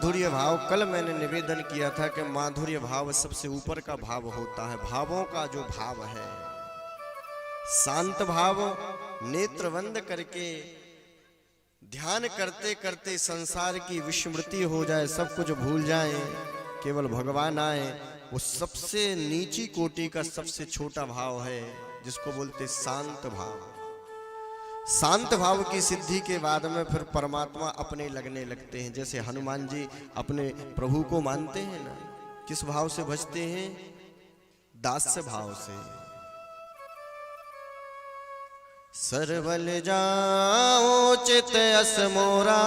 माधुर्य भाव, कल मैंने निवेदन किया था कि माधुर्य भाव सबसे ऊपर का भाव होता है। भावों का जो भाव है, शांत भाव, नेत्र बंद करके ध्यान करते करते संसार की विस्मृति हो जाए, सब कुछ भूल जाए, केवल भगवान आए, वो सबसे नीची कोटि का सबसे छोटा भाव है, जिसको बोलते शांत भाव। शांत भाव की सिद्धि के बाद में फिर परमात्मा अपने लगने लगते हैं। जैसे हनुमान जी अपने प्रभु को मानते हैं ना, किस भाव से भजते हैं? दास्य भाव से। सरबल जाओ चित अस मोरा,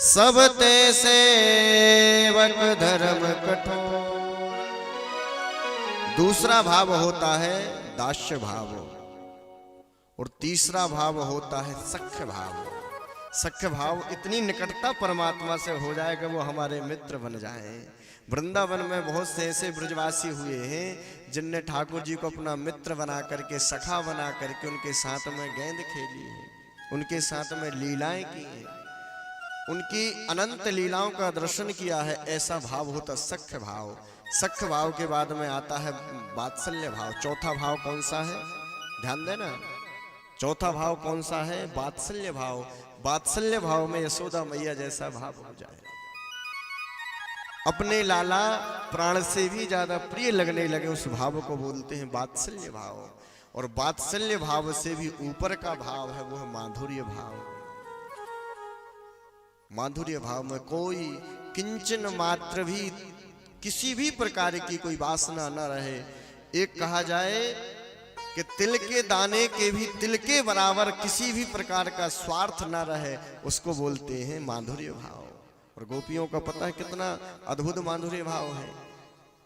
सब ते सेवक धर्म कठोर। दूसरा भाव होता है दास्य भाव, और तीसरा भाव होता है सख्य भाव। सख्य भाव इतनी निकटता परमात्मा से हो जाए कि वो हमारे मित्र बन जाएं। वृंदावन में बहुत से ऐसे ब्रजवासी हुए हैं जिनने ठाकुर जी को अपना मित्र बना करके, सखा बना करके उनके साथ में गेंद खेली है, उनके साथ में लीलाएं की हैं, उनकी अनंत लीलाओं का दर्शन किया है। ऐसा भाव होता सख्य भाव। सख्य भाव के बाद में आता है वात्सल्य भाव। चौथा भाव कौन सा है? ध्यान देना, चौथा भाव कौन सा है? वात्सल्य भाव। वात्सल्य भाव में यशोदा मैया जैसा भाव हो जाए, अपने लाला प्राण से भी ज्यादा प्रिय लगने लगे, उस भाव को बोलते हैं वात्सल्य भाव। और वात्सल्य भाव से भी ऊपर का भाव है, वो है माधुर्य भाव। माधुर्य भाव में कोई किंचन मात्र भी, किसी भी प्रकार की कोई वासना न रहे। एक कहा जाए कि तिल के दाने के भी तिल के बराबर किसी भी प्रकार का स्वार्थ ना रहे, उसको बोलते हैं माधुर्य भाव। और गोपियों का पता है कितना अद्भुत माधुर्य भाव है।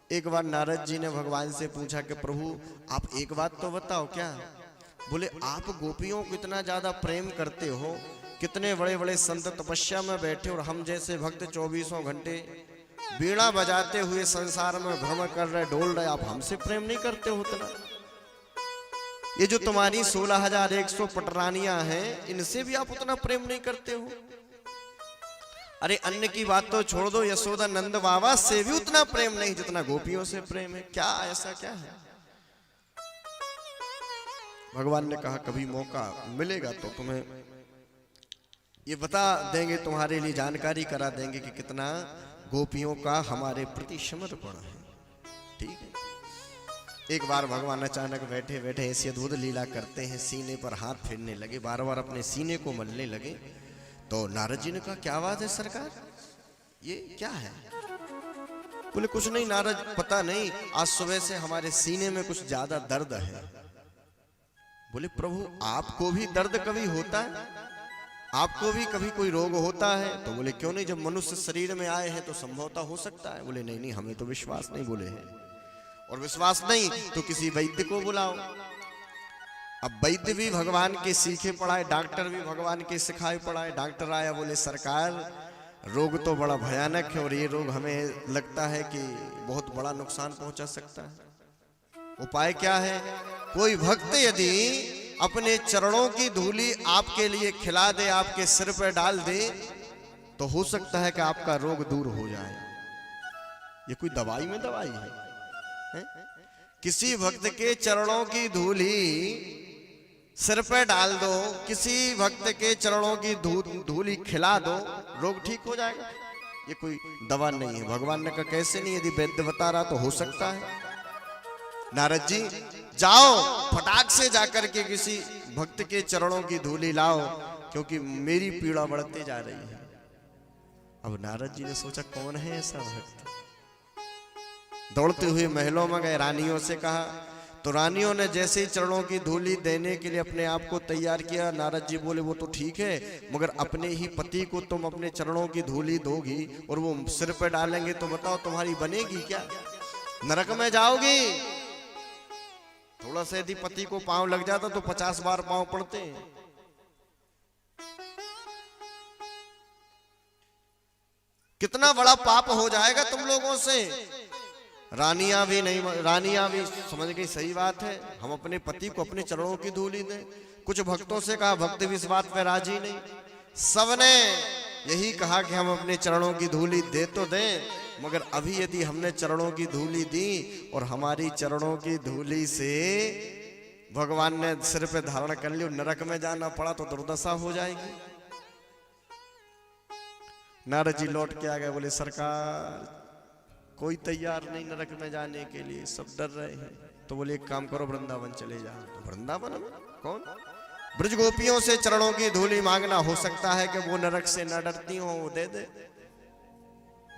एक बार नारद जी ने भगवान से पूछा कि प्रभु आप एक बात तो बताओ। क्या? बोले आप गोपियों को इतना ज्यादा प्रेम करते हो, कितने बड़े बड़े संत तपस्या में बैठे, और हम जैसे भक्त 24 घंटे बीड़ा बजाते हुए संसार में भ्रमण कर रहे, डोल रहे, आप हमसे प्रेम नहीं करते हो उतना? ये जो तुम्हारी 16,100 पटरानियां हैं, इनसे भी आप उतना प्रेम नहीं करते हो? अरे अन्न की बात तो छोड़ दो, यशोदा नंद बाबा से भी उतना प्रेम नहीं जितना गोपियों से प्रेम है। क्या ऐसा क्या है? भगवान ने कहा कभी मौका मिलेगा तो तुम्हें ये बता देंगे, तुम्हारे लिए जानकारी करा देंगे कि कितना गोपियों का हमारे प्रति समर्पण है। ठीक है। एक बार भगवान अचानक बैठे बैठे ऐसी अद्भुत लीला करते हैं, सीने पर हाथ फेरने लगे, बार बार अपने सीने को मलने लगे। तो नारद जी ने कहा क्या बात है सरकार, ये क्या है? बोले कुछ नहीं नारद, पता नहीं आज सुबह से हमारे सीने में कुछ ज्यादा दर्द है। बोले प्रभु आपको भी दर्द कभी होता है? आपको भी कभी कोई रोग होता है? तो बोले क्यों नहीं, जब मनुष्य शरीर में आए हैं तो संभवतः हो सकता है। बोले नहीं नहीं, हमें तो विश्वास नहीं। बोले है, और विश्वास नहीं तो किसी वैद्य को बुलाओ। अब वैद्य भी भगवान के सीखे पढ़ाए, डॉक्टर भी भगवान के सिखाए पढ़ाए। डॉक्टर आया, बोले सरकार रोग तो बड़ा भयानक है, और ये रोग हमें लगता है कि बहुत बड़ा नुकसान पहुंचा सकता है। उपाय क्या है? कोई भक्त यदि अपने चरणों की धूली आपके लिए खिला दे, आपके सिर पर डाल दे, तो हो सकता है कि आपका रोग दूर हो जाए। ये कोई दवाई में दवाई है? किसी भक्त के चरणों की धूली सिर पे डाल दो, किसी भक्त के चरणों की धूली खिला दो, रोग ठीक हो जाएगा। ये कोई दवा नहीं है। भगवान ने कहा कैसे नहीं, यदि वैद्य बता रहा तो हो सकता है। नारद जी जाओ, फटाक से जाकर के किसी भक्त के चरणों की धूली लाओ, क्योंकि मेरी पीड़ा बढ़ती जा रही है। अब नारद जी ने सोचा कौन है ऐसा भक्त। दौड़ते हुए महलों में गए, रानियों से कहा। तो रानियों ने जैसे ही चरणों की धूली देने के लिए अपने आप को तैयार किया, नारद जी बोले वो तो ठीक है, मगर अपने ही पति को तुम अपने चरणों की धूली दोगी और वो सिर पर डालेंगे तो बताओ तुम्हारी बनेगी क्या? नरक में जाओगी। थोड़ा सा यदि पति को पांव लग जाता तो 50 बार पांव पड़ते हैं। कितना बड़ा पाप हो जाएगा तुम लोगों से। रानियां भी समझ गई सही बात है, हम अपने पति को अपने चरणों की धूली दें। कुछ भक्तों से कहा, भक्त भी इस बात पर राजी नहीं। सबने यही कहा कि हम अपने चरणों की धूली दे तो दें, मगर अभी यदि हमने चरणों की धूली दी और हमारी चरणों की धूली से भगवान ने सिर पे धारण कर लिया, नरक में जाना पड़ा तो दुर्दशा हो जाएगी। नारद जी लौट के आ गए, बोले सरकार कोई तैयार नहीं नरक में जाने के लिए, सब डर रहे हैं। तो बोले एक काम करो, वृंदावन चले जाओ। तो वृंदावन में कौन? ब्रज गोपियों से चरणों की धूली मांगना, हो सकता है कि वो नरक से न डरती हो, वो दे दे।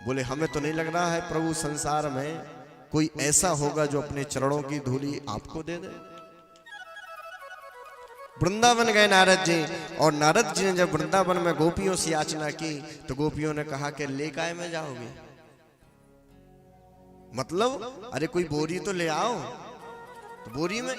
बोले हमें तो नहीं लग रहा है प्रभु संसार में कोई ऐसा होगा जो अपने चरणों की धूली आपको दे दे। वृंदावन गए नारद जी, और नारद जी ने जब वृंदावन में गोपियों से याचना की तो गोपियों ने कहा कि ले काय में जाओगे? मतलब अरे कोई बोरी तो ले आओ। तो बोरी में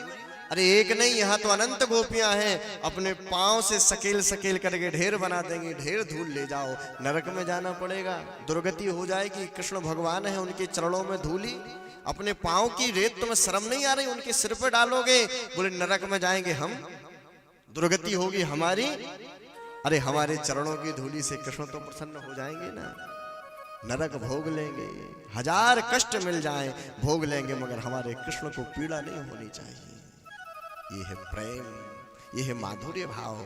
अरे एक नहीं, यहाँ तो अनंत गोपियां हैं, अपने पांव से सकेल सकेल करके ढेर बना देंगे, ढेर धूल ले जाओ। नरक में जाना पड़ेगा, दुर्गति हो जाएगी। कृष्ण भगवान है, उनके चरणों में धूली, अपने पांव की रेत तुम्हें शर्म नहीं आ रही? उनके सिर पर डालोगे। बोले नरक में जाएंगे हम, दुर्गति होगी हमारी। अरे हमारे चरणों की धूली से कृष्ण तो प्रसन्न हो जाएंगे ना। नरक भोग लेंगे, हजार कष्ट मिल जाएं भोग लेंगे, मगर हमारे कृष्ण को पीड़ा नहीं होनी चाहिए। ये है प्रेम, ये है माधुर्य भाव।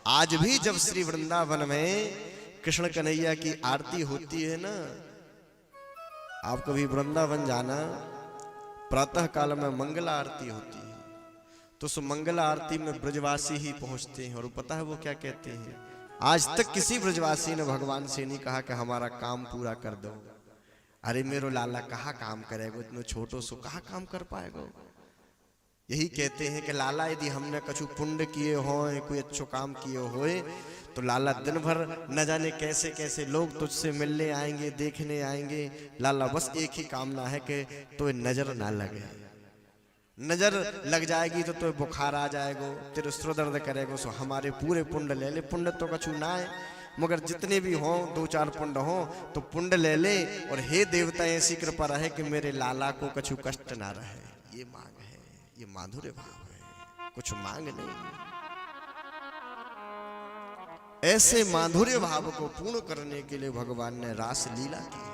आज भी जब श्री वृंदावन में कृष्ण कन्हैया की आरती होती है ना, आप कभी वृंदावन जाना, प्रातः काल में मंगला आरती होती है, तो उस मंगला आरती में ब्रजवासी ही पहुंचते हैं। और पता है वो क्या कहते हैं? आज तक किसी ब्रजवासी ने भगवान से नहीं कहा कि हमारा काम पूरा कर दो। अरे मेरो लाला कहाँ काम करेगा, इतने छोटो सो कहाँ काम कर पाएगा। यही कहते हैं कि लाला यदि हमने कछु पुण्य किए हो, कोई अच्छो काम किए होए, तो लाला दिन भर न जाने कैसे कैसे लोग तुझसे मिलने आएंगे, देखने आएंगे। लाला बस एक ही कामना है कि तो नजर ना लगे। नजर लग जाएगी तो तुम्हें बुखार आ जाएगा, तेरे सिर दर्द करेगा। सो हमारे पूरे पुण्य ले ले। पुण्य तो कछु ना है, मगर जितने भी हों, 2-4 पुण्य हों तो पुण्य ले ले। और हे देवता ऐसी कृपा रहे कि मेरे लाला को कछु कष्ट ना रहे। ये मांग है, ये माधुर्य भाव है, कुछ मांग नहीं। ऐसे माधुर्य भाव को पूर्ण करने के लिए भगवान ने रास लीला की।